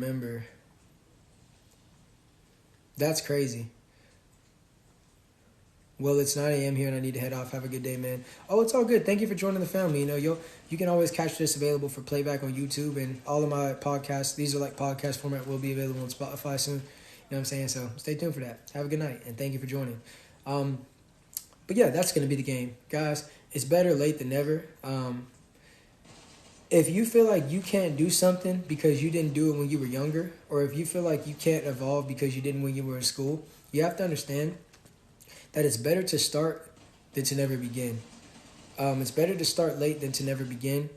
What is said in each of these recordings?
Remember. That's crazy. Well, it's 9 a.m. here and I need to head off. Have a good day, man. Oh, it's all good. Thank you for joining the family. You can always catch this available for playback on YouTube, and all of my podcasts, these are like podcast format, will be available on Spotify soon. You know what I'm saying? So stay tuned for that. Have a good night, and thank you for joining. But yeah, that's going to be the game. Guys, it's better late than never. If you feel like you can't do something because you didn't do it when you were younger, or if you feel like you can't evolve because you didn't when you were in school, you have to understand that it's better to start than to never begin. It's better to start late than to never begin.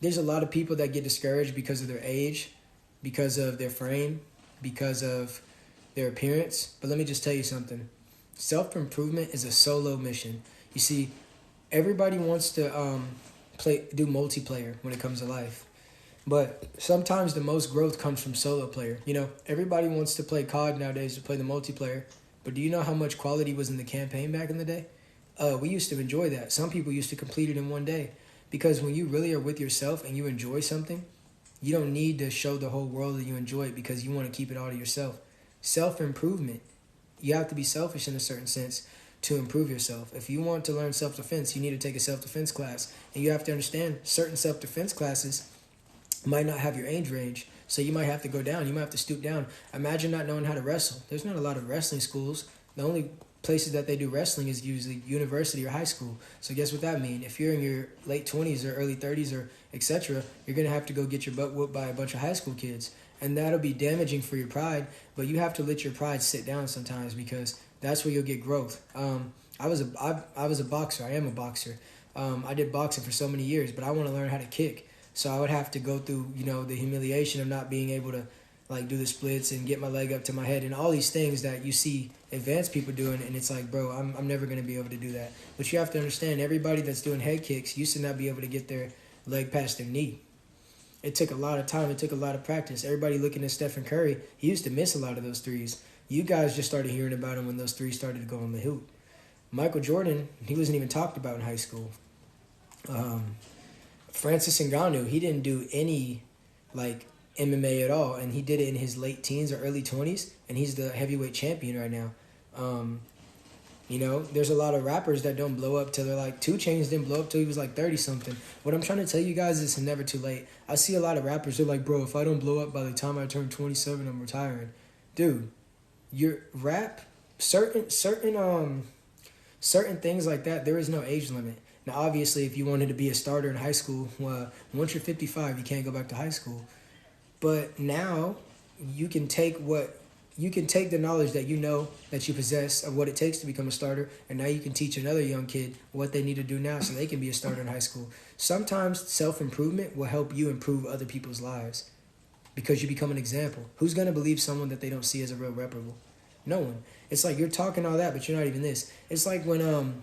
There's a lot of people that get discouraged because of their age, because of their frame, because of their appearance. But let me just tell you something. Self-improvement is a solo mission. You see, everybody wants to do multiplayer when it comes to life. But sometimes the most growth comes from solo player. Everybody wants to play COD nowadays to play the multiplayer. But do you know how much quality was in the campaign back in the day? We used to enjoy that. Some people used to complete it in one day. Because when you really are with yourself and you enjoy something, you don't need to show the whole world that you enjoy it because you want to keep it all to yourself. Self-improvement. You have to be selfish in a certain sense to improve yourself. If you want to learn self-defense, you need to take a self-defense class. And you have to understand certain self-defense classes might not have your age range. So you might have to go down. You might have to stoop down. Imagine not knowing how to wrestle. There's not a lot of wrestling schools. The only places that they do wrestling is usually university or high school. So guess what that means? If you're in your late 20s or early 30s or etc., you're going to have to go get your butt whooped by a bunch of high school kids. And that'll be damaging for your pride. But you have to let your pride sit down sometimes because that's where you'll get growth. I was a boxer. I am a boxer. I did boxing for so many years, but I want to learn how to kick. So I would have to go through, the humiliation of not being able to do the splits and get my leg up to my head and all these things that you see advanced people doing. And it's like, bro, I'm never going to be able to do that. But you have to understand, everybody that's doing head kicks used to not be able to get their leg past their knee. It took a lot of time. It took a lot of practice. Everybody looking at Stephen Curry, he used to miss a lot of those threes. You guys just started hearing about him when those threes started to go on the hoop. Michael Jordan, he wasn't even talked about in high school. Francis Ngannou, he didn't do any MMA at all, and he did it in his late teens or early 20s, and he's the heavyweight champion right now. There's a lot of rappers that don't blow up till they're 2 Chainz didn't blow up till he was 30-something. What I'm trying to tell you guys is it's never too late. I see a lot of rappers, they're like, bro, if I don't blow up by the time I turn 27, I'm retiring. Dude, your rap, certain things like that, there is no age limit. Now, obviously, if you wanted to be a starter in high school, once you're 55, you can't go back to high school. But now you can take the knowledge that that you possess of what it takes to become a starter, and now you can teach another young kid what they need to do now so they can be a starter in high school. Sometimes self-improvement will help you improve other people's lives because you become an example. Who's going to believe someone that they don't see as a real reputable? No one. It's like you're talking all that, but you're not even this. It's like when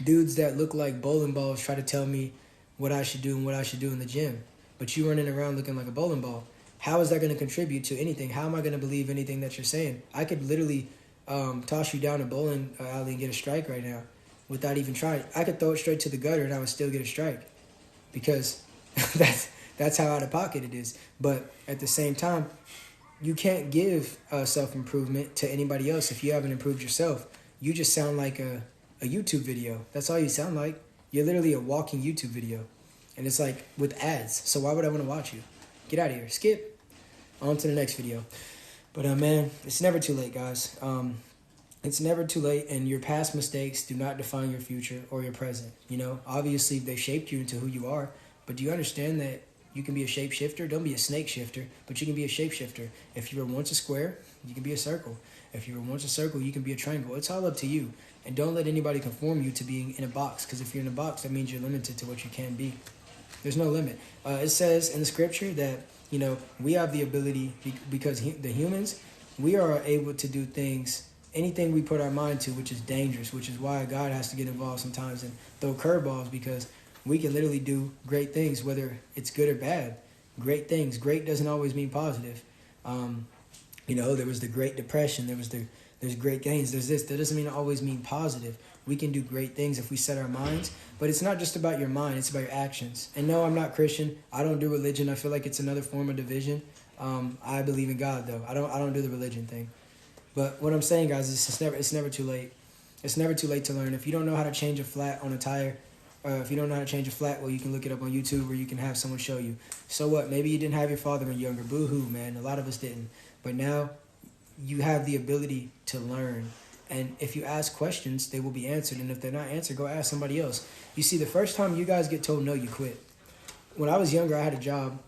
dudes that look like bowling balls try to tell me what I should do and what I should do in the gym, but you running around looking like a bowling ball. How is that going to contribute to anything? How am I going to believe anything that you're saying? I could literally toss you down a bowling alley and get a strike right now without even trying. I could throw it straight to the gutter and I would still get a strike because that's how out of pocket it is. But at the same time, you can't give self-improvement to anybody else if you haven't improved yourself. You just sound like a YouTube video. That's all you sound like. You're literally a walking YouTube video. And it's with ads. So why would I want to watch you? Get out of here. Skip. On to the next video. But man, it's never too late, guys. It's never too late, and your past mistakes do not define your future or your present. Obviously they shaped you into who you are, but do you understand that you can be a shapeshifter? Don't be a snake shifter, but you can be a shapeshifter. If you were once a square, you can be a circle. If you were once a circle, you can be a triangle. It's all up to you. And don't let anybody conform you to being in a box, because if you're in a box, that means you're limited to what you can be. There's no limit. It says in the scripture that, we have the ability, because the humans, we are able to do things, anything we put our mind to, which is dangerous, which is why God has to get involved sometimes and throw curveballs, because we can literally do great things, whether it's good or bad. Great things. Great doesn't always mean positive. There was the Great Depression. There's great things. There's this. That doesn't mean always mean positive. We can do great things if we set our minds. But it's not just about your mind. It's about your actions. And no, I'm not Christian. I don't do religion. I feel like it's another form of division. I believe in God though. I don't do the religion thing. But what I'm saying, guys, is it's never too late. It's never too late to learn. If you don't know how to change a flat on a tire, if you don't know how to change a flat, well, you can look it up on YouTube or you can have someone show you. So what? Maybe you didn't have your father when you're younger. Boo-hoo, man. A lot of us didn't. But now you have the ability to learn. And if you ask questions, they will be answered. And if they're not answered, go ask somebody else. You see, the first time you guys get told no, you quit. When I was younger, I had a job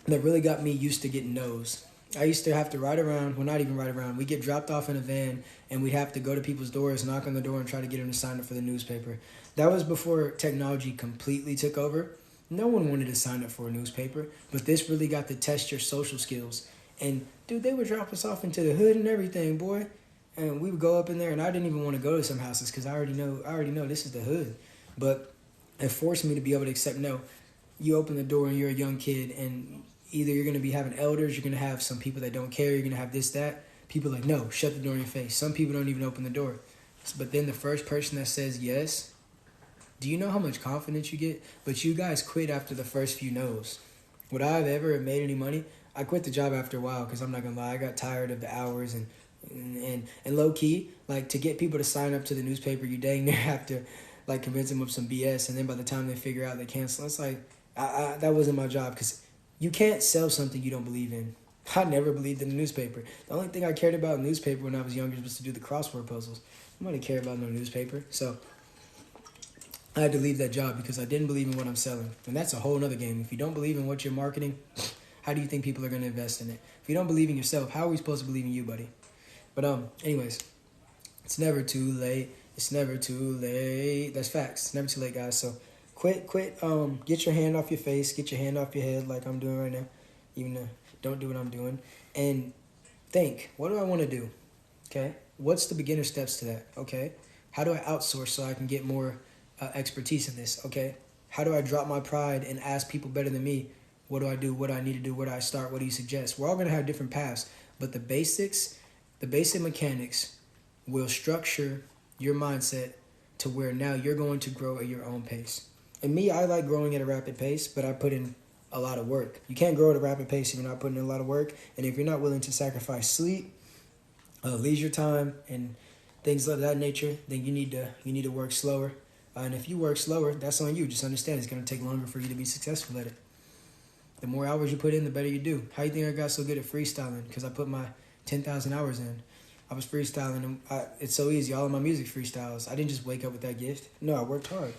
that really got me used to getting no's. I used to have to ride around, well, not even ride around. We'd get dropped off in a van, and we'd have to go to people's doors, knock on the door, and try to get them to sign up for the newspaper. That was before technology completely took over. No one wanted to sign up for a newspaper, but this really got to test your social skills. And, dude, they would drop us off into the hood and everything, boy. And we would go up in there, and I didn't even want to go to some houses because I already know this is the hood. But it forced me to be able to accept no. You open the door, and you're a young kid, and either you're going to be having elders, you're going to have some people that don't care, you're going to have this, that. People like, no, shut the door in your face. Some people don't even open the door. But then the first person that says yes, do you know how much confidence you get? But you guys quit after the first few no's. Would I have ever made any money? I quit the job after a while because I'm not going to lie. I got tired of the hours and low key, like to get people to sign up to the newspaper, you dang near have to like convince them of some BS. And then by the time they figure out they cancel, it's like, that wasn't my job because you can't sell something you don't believe in. I never believed in the newspaper. The only thing I cared about in the newspaper when I was younger was to do the crossword puzzles. Nobody cared about no newspaper. So I had to leave that job because I didn't believe in what I'm selling. And that's a whole other game. If you don't believe in what you're marketing, how do you think people are going to invest in it? If you don't believe in yourself, how are we supposed to believe in you, buddy? But anyways, it's never too late. It's never too late. That's facts. It's never too late, guys. So quit. Get your hand off your face. Get your hand off your head like I'm doing right now. Even don't do what I'm doing. And think, what do I want to do? Okay? What's the beginner steps to that? Okay? How do I outsource so I can get more expertise in this? Okay? How do I drop my pride and ask people better than me? What do I do? What do I need to do? Where do I start? What do you suggest? We're all going to have different paths. But the basic mechanics will structure your mindset to where now you're going to grow at your own pace. And me, I like growing at a rapid pace, but I put in a lot of work. You can't grow at a rapid pace if you're not putting in a lot of work. And if you're not willing to sacrifice sleep, leisure time, and things of that nature, then you need to work slower. And if you work slower, that's on you. Just understand it's going to take longer for you to be successful at it. The more hours you put in, the better you do. How do you think I got so good at freestyling? Because I put my 10,000 hours in. I was freestyling, and it's so easy. All of my music freestyles. I didn't just wake up with that gift. No, I worked hard.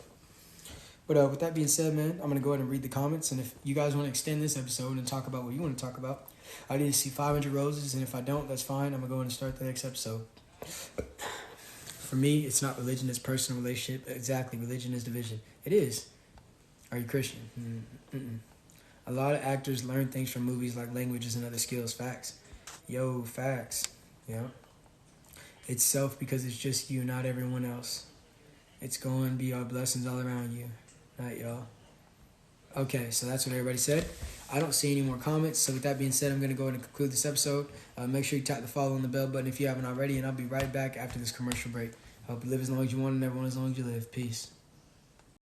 But with that being said, man, I'm going to go ahead and read the comments. And if you guys want to extend this episode and talk about what you want to talk about, I need to see 500 roses. And if I don't, that's fine. I'm going to go ahead and start the next episode. For me, it's not religion. It's personal relationship. Exactly. Religion is division. It is. Are you Christian? Mm-mm. A lot of actors learn things from movies like languages and other skills. Facts. Yo, facts. Yeah. It's self because it's just you, not everyone else. It's going to be our blessings all around you. Not y'all. Okay, so that's what everybody said. I don't see any more comments. So with that being said, I'm going to go ahead and conclude this episode. Make sure you tap the follow and the bell button if you haven't already. And I'll be right back after this commercial break. I hope you live as long as you want and everyone as long as you live. Peace.